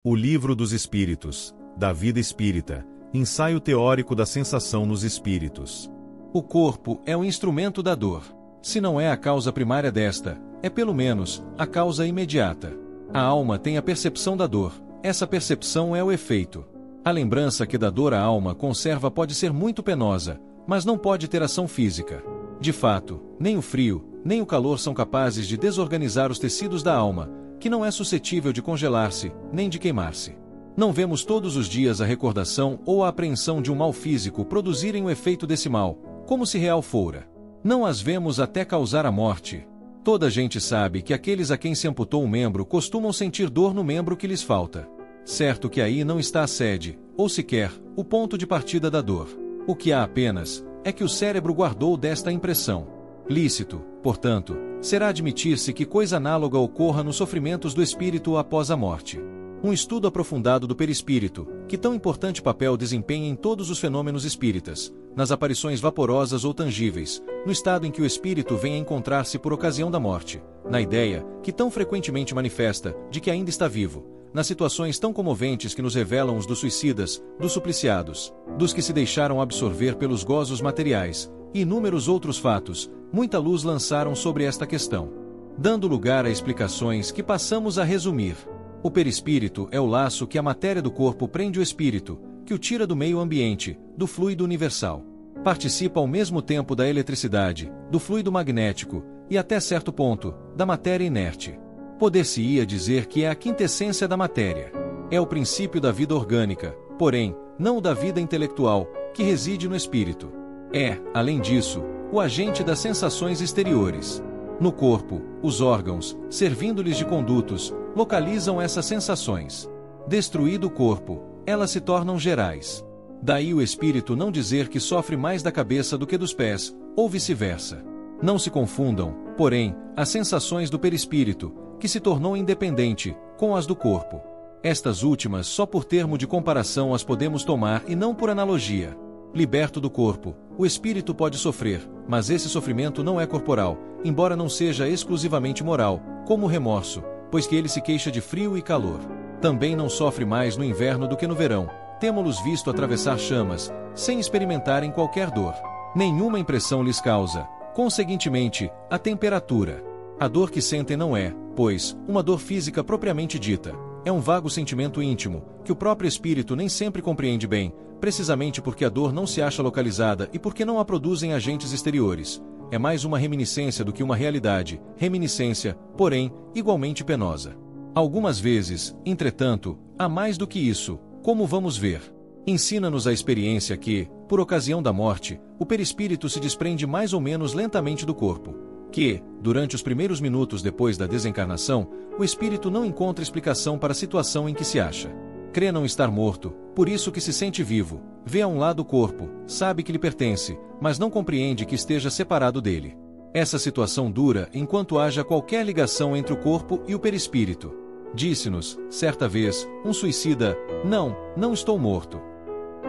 O Livro dos Espíritos, da Vida Espírita, ensaio teórico da sensação nos espíritos. O corpo é o instrumento da dor. Se não é a causa primária desta, é pelo menos a causa imediata. A alma tem a percepção da dor, essa percepção é o efeito. A lembrança que da dor a alma conserva pode ser muito penosa, mas não pode ter ação física. De fato, nem o frio, nem o calor são capazes de desorganizar os tecidos da alma, que não é suscetível de congelar-se, nem de queimar-se. Não vemos todos os dias a recordação ou a apreensão de um mal físico produzirem o efeito desse mal, como se real fora. Não as vemos até causar a morte. Toda a gente sabe que aqueles a quem se amputou um membro costumam sentir dor no membro que lhes falta. Certo que aí não está a sede, ou sequer, o ponto de partida da dor. O que há apenas, é que o cérebro guardou desta impressão. Lícito, portanto, será admitir-se que coisa análoga ocorra nos sofrimentos do espírito após a morte. Um estudo aprofundado do perispírito, que tão importante papel desempenha em todos os fenômenos espíritas, nas aparições vaporosas ou tangíveis, no estado em que o espírito vem a encontrar-se por ocasião da morte, na ideia, que tão frequentemente manifesta, de que ainda está vivo, nas situações tão comoventes que nos revelam os dos suicidas, dos supliciados, dos que se deixaram absorver pelos gozos materiais, e inúmeros outros fatos, muita luz lançaram sobre esta questão, dando lugar a explicações que passamos a resumir. O perispírito é o laço que a matéria do corpo prende o espírito, que o tira do meio ambiente, do fluido universal. Participa ao mesmo tempo da eletricidade, do fluido magnético, e até certo ponto, da matéria inerte. Poder-se-ia dizer que é a quintessência da matéria. É o princípio da vida orgânica, porém, não o da vida intelectual, que reside no espírito. É, além disso, o agente das sensações exteriores. No corpo, os órgãos, servindo-lhes de condutos, localizam essas sensações. Destruído o corpo, elas se tornam gerais. Daí o espírito não dizer que sofre mais da cabeça do que dos pés, ou vice-versa. Não se confundam, porém, as sensações do perispírito, que se tornou independente, com as do corpo. Estas últimas só por termo de comparação as podemos tomar e não por analogia. Liberto do corpo, o espírito pode sofrer, mas esse sofrimento não é corporal, embora não seja exclusivamente moral, como o remorso, pois que ele se queixa de frio e calor. Também não sofre mais no inverno do que no verão, temo-los visto atravessar chamas, sem experimentarem qualquer dor. Nenhuma impressão lhes causa, conseguintemente, a temperatura. A dor que sentem não é, pois, uma dor física propriamente dita. É um vago sentimento íntimo, que o próprio espírito nem sempre compreende bem, precisamente porque a dor não se acha localizada e porque não a produzem agentes exteriores. É mais uma reminiscência do que uma realidade, reminiscência, porém, igualmente penosa. Algumas vezes, entretanto, há mais do que isso, como vamos ver. Ensina-nos a experiência que, por ocasião da morte, o perispírito se desprende mais ou menos lentamente do corpo. Que, durante os primeiros minutos depois da desencarnação, o espírito não encontra explicação para a situação em que se acha. Crê não estar morto, por isso que se sente vivo, vê a um lado o corpo, sabe que lhe pertence, mas não compreende que esteja separado dele. Essa situação dura enquanto haja qualquer ligação entre o corpo e o perispírito. Disse-nos, certa vez, um suicida: não estou morto.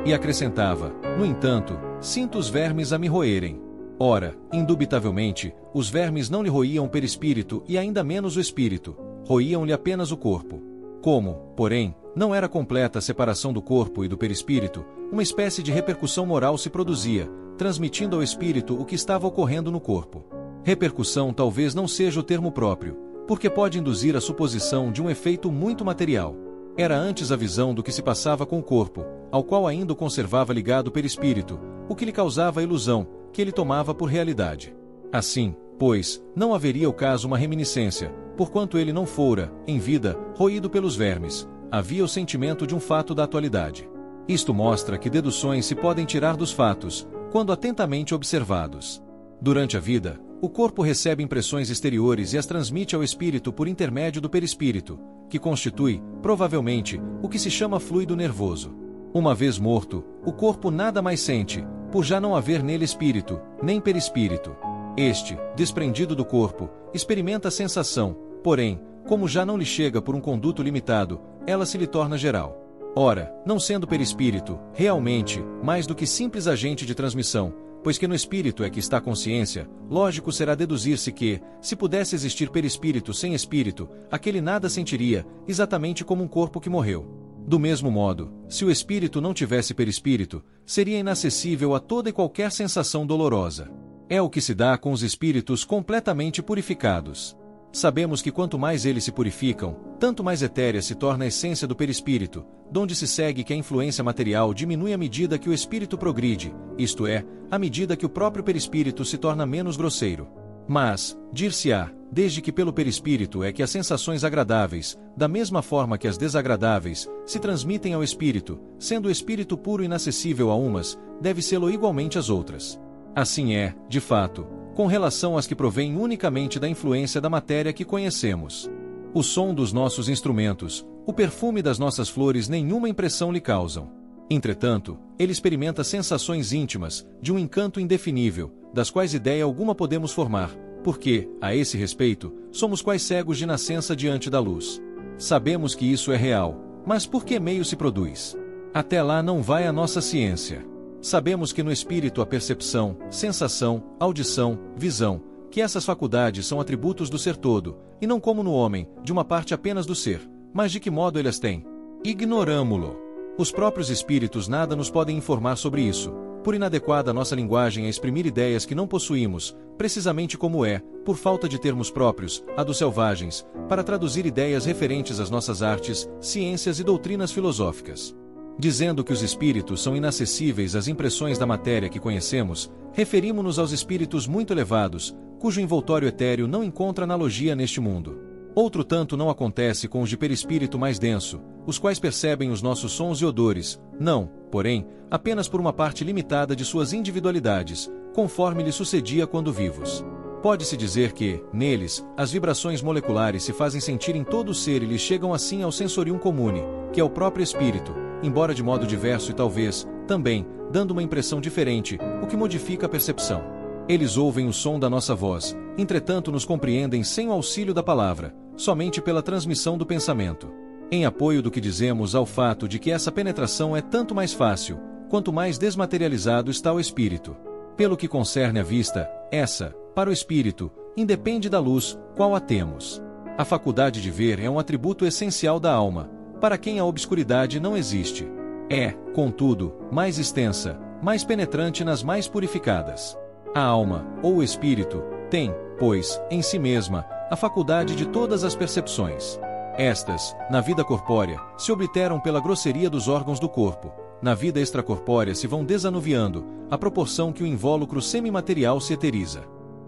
E acrescentava: no entanto, sinto os vermes a me roerem. Ora, indubitavelmente, os vermes não lhe roíam o perispírito e ainda menos o espírito, roíam-lhe apenas o corpo. Como, porém, não era completa a separação do corpo e do perispírito, uma espécie de repercussão moral se produzia, transmitindo ao espírito o que estava ocorrendo no corpo. Repercussão talvez não seja o termo próprio, porque pode induzir a suposição de um efeito muito material. Era antes a visão do que se passava com o corpo, ao qual ainda o conservava ligado o perispírito, o que lhe causava a ilusão, que ele tomava por realidade. Assim, pois, não haveria o caso uma reminiscência, porquanto ele não fora, em vida, roído pelos vermes, havia o sentimento de um fato da atualidade. Isto mostra que deduções se podem tirar dos fatos, quando atentamente observados. Durante a vida, o corpo recebe impressões exteriores e as transmite ao espírito por intermédio do perispírito, que constitui, provavelmente, o que se chama fluido nervoso. Uma vez morto, o corpo nada mais sente, por já não haver nele espírito, nem perispírito. Este, desprendido do corpo, experimenta a sensação, porém, como já não lhe chega por um conduto limitado, ela se lhe torna geral. Ora, não sendo perispírito, realmente, mais do que simples agente de transmissão, Pois que no espírito é que está a consciência, lógico será deduzir-se que, se pudesse existir perispírito sem espírito, aquele nada sentiria, exatamente como um corpo que morreu. Do mesmo modo, se o espírito não tivesse perispírito, seria inacessível a toda e qualquer sensação dolorosa. É o que se dá com os espíritos completamente purificados. Sabemos que quanto mais eles se purificam, tanto mais etérea se torna a essência do perispírito, donde se segue que a influência material diminui à medida que o espírito progride, isto é, à medida que o próprio perispírito se torna menos grosseiro. Mas, dir-se-á, desde que pelo perispírito é que as sensações agradáveis, da mesma forma que as desagradáveis, se transmitem ao espírito, sendo o espírito puro inacessível a umas, deve sê-lo igualmente às outras. Assim é, de fato, com relação às que provêm unicamente da influência da matéria que conhecemos. O som dos nossos instrumentos, o perfume das nossas flores nenhuma impressão lhe causam. Entretanto, ele experimenta sensações íntimas, de um encanto indefinível, das quais ideia alguma podemos formar, porque, a esse respeito, somos quais cegos de nascença diante da luz. Sabemos que isso é real, mas por que meio se produz? Até lá não vai a nossa ciência. Sabemos que no espírito a percepção, sensação, audição, visão, que essas faculdades são atributos do ser todo, e não como no homem, de uma parte apenas do ser. Mas de que modo ele as tem? Ignoramo-lo. Os próprios espíritos nada nos podem informar sobre isso, por inadequada nossa linguagem a exprimir ideias que não possuímos, precisamente como é, por falta de termos próprios, a dos selvagens, para traduzir ideias referentes às nossas artes, ciências e doutrinas filosóficas. Dizendo que os espíritos são inacessíveis às impressões da matéria que conhecemos, referimo-nos aos espíritos muito elevados, cujo envoltório etéreo não encontra analogia neste mundo. Outro tanto não acontece com os de perispírito mais denso, os quais percebem os nossos sons e odores, não, porém, apenas por uma parte limitada de suas individualidades, conforme lhe sucedia quando vivos. Pode-se dizer que, neles, as vibrações moleculares se fazem sentir em todo o ser e lhes chegam assim ao sensorium comune, que é o próprio espírito, embora de modo diverso e talvez, também, dando uma impressão diferente, o que modifica a percepção. Eles ouvem o som da nossa voz, entretanto nos compreendem sem o auxílio da palavra, somente pela transmissão do pensamento. Em apoio do que dizemos ao fato de que essa penetração é tanto mais fácil, quanto mais desmaterializado está o espírito. Pelo que concerne à vista, essa, para o espírito, independe da luz, qual a temos. A faculdade de ver é um atributo essencial da alma, para quem a obscuridade não existe. É, contudo, mais extensa, mais penetrante nas mais purificadas. A alma, ou o espírito, tem, pois, em si mesma, a faculdade de todas as percepções. Estas, na vida corpórea, se obliteram pela grosseria dos órgãos do corpo. Na vida extracorpórea se vão desanuviando, à proporção que o invólucro semimaterial se eteriza.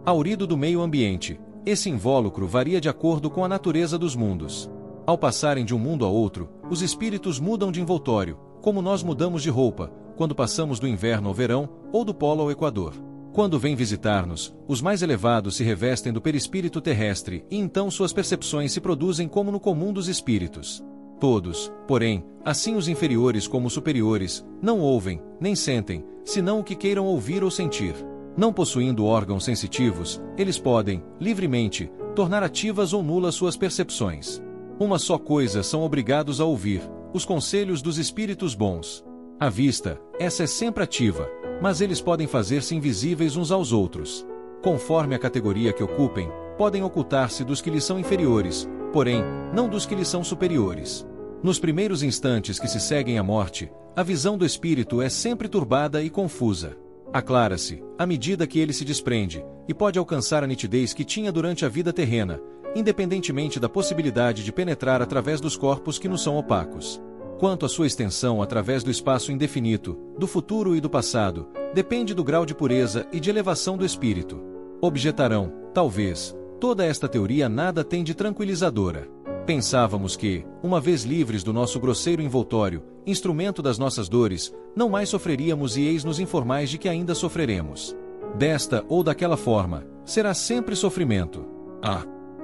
Aurido do meio ambiente, esse invólucro varia de acordo com a natureza dos mundos. Ao passarem de um mundo a outro, os espíritos mudam de envoltório, como nós mudamos de roupa, quando passamos do inverno ao verão, ou do polo ao equador. Quando vêm visitar-nos, os mais elevados se revestem do perispírito terrestre e então suas percepções se produzem como no comum dos espíritos. Todos, porém, assim os inferiores como os superiores, não ouvem, nem sentem, senão o que queiram ouvir ou sentir. Não possuindo órgãos sensitivos, eles podem, livremente, tornar ativas ou nulas suas percepções. Uma só coisa são obrigados a ouvir: os conselhos dos espíritos bons. A vista, essa é sempre ativa, mas eles podem fazer-se invisíveis uns aos outros. Conforme a categoria que ocupem, podem ocultar-se dos que lhes são inferiores, porém, não dos que lhes são superiores. Nos primeiros instantes que se seguem à morte, a visão do espírito é sempre turbada e confusa. Aclara-se, à medida que ele se desprende, e pode alcançar a nitidez que tinha durante a vida terrena, independentemente da possibilidade de penetrar através dos corpos que nos são opacos. Quanto à sua extensão através do espaço indefinito, do futuro e do passado, depende do grau de pureza e de elevação do espírito. Objetarão, talvez, toda esta teoria nada tem de tranquilizadora. Pensávamos que, uma vez livres do nosso grosseiro envoltório, instrumento das nossas dores, não mais sofreríamos e eis-nos informais de que ainda sofreremos. Desta ou daquela forma, será sempre sofrimento.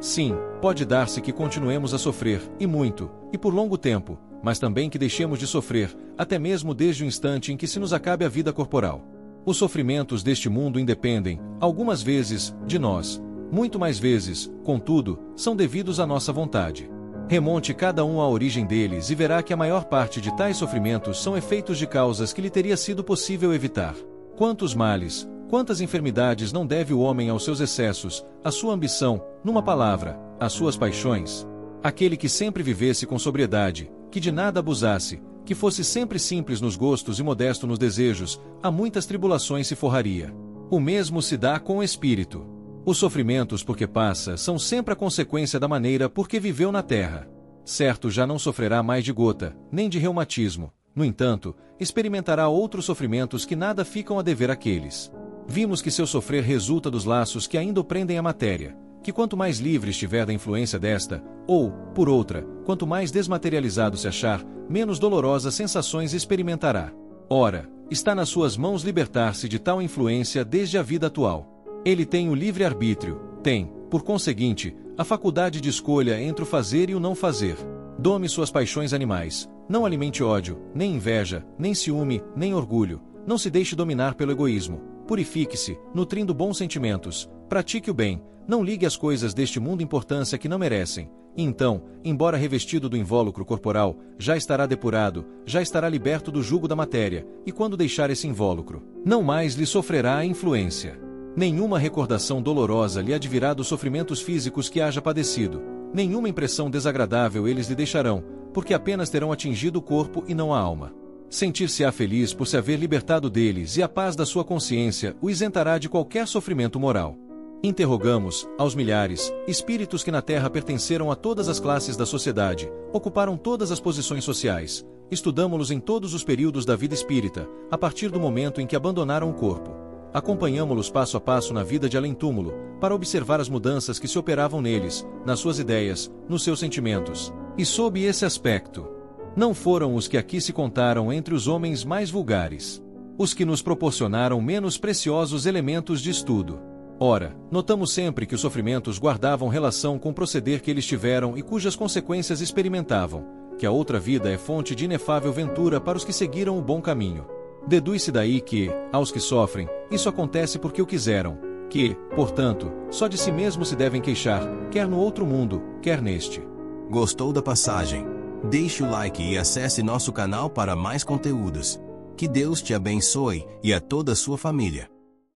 Sim, pode dar-se que continuemos a sofrer, e muito, e por longo tempo, mas também que deixemos de sofrer, até mesmo desde o instante em que se nos acabe a vida corporal. Os sofrimentos deste mundo independem, algumas vezes, de nós. Muito mais vezes, contudo, são devidos à nossa vontade. Remonte cada um à origem deles e verá que a maior parte de tais sofrimentos são efeitos de causas que lhe teria sido possível evitar. Quantos males, quantas enfermidades não deve o homem aos seus excessos, à sua ambição, numa palavra, às suas paixões? Aquele que sempre vivesse com sobriedade, que de nada abusasse, que fosse sempre simples nos gostos e modesto nos desejos, a muitas tribulações se forraria. O mesmo se dá com o espírito. Os sofrimentos por que passa são sempre a consequência da maneira por que viveu na terra. Certo, já não sofrerá mais de gota, nem de reumatismo. No entanto, experimentará outros sofrimentos que nada ficam a dever àqueles. Vimos que seu sofrer resulta dos laços que ainda o prendem à matéria, que quanto mais livre estiver da influência desta, ou, por outra, quanto mais desmaterializado se achar, menos dolorosas sensações experimentará. Ora, está nas suas mãos libertar-se de tal influência desde a vida atual. Ele tem o livre-arbítrio, tem, por conseguinte, a faculdade de escolha entre o fazer e o não fazer. Dome suas paixões animais, não alimente ódio, nem inveja, nem ciúme, nem orgulho, não se deixe dominar pelo egoísmo, purifique-se, nutrindo bons sentimentos, pratique o bem, não ligue às coisas deste mundo importância que não merecem, e então, embora revestido do invólucro corporal, já estará depurado, já estará liberto do jugo da matéria, e quando deixar esse invólucro, não mais lhe sofrerá a influência. Nenhuma recordação dolorosa lhe advirá dos sofrimentos físicos que haja padecido, nenhuma impressão desagradável eles lhe deixarão, porque apenas terão atingido o corpo e não a alma. Sentir-se-á feliz por se haver libertado deles e a paz da sua consciência o isentará de qualquer sofrimento moral. Interrogamos, aos milhares, espíritos que na Terra pertenceram a todas as classes da sociedade, ocuparam todas as posições sociais, estudamo-los em todos os períodos da vida espírita, a partir do momento em que abandonaram o corpo. Acompanhamo-los passo a passo na vida de além-túmulo, para observar as mudanças que se operavam neles, nas suas ideias, nos seus sentimentos. E sob esse aspecto, não foram os que aqui se contaram entre os homens mais vulgares, os que nos proporcionaram menos preciosos elementos de estudo. Ora, notamos sempre que os sofrimentos guardavam relação com o proceder que eles tiveram e cujas consequências experimentavam, que a outra vida é fonte de inefável ventura para os que seguiram o bom caminho. Deduz-se daí que, aos que sofrem, isso acontece porque o quiseram, que, portanto, só de si mesmo se devem queixar, quer no outro mundo, quer neste. Gostou da passagem? Deixe o like e acesse nosso canal para mais conteúdos. Que Deus te abençoe e a toda a sua família.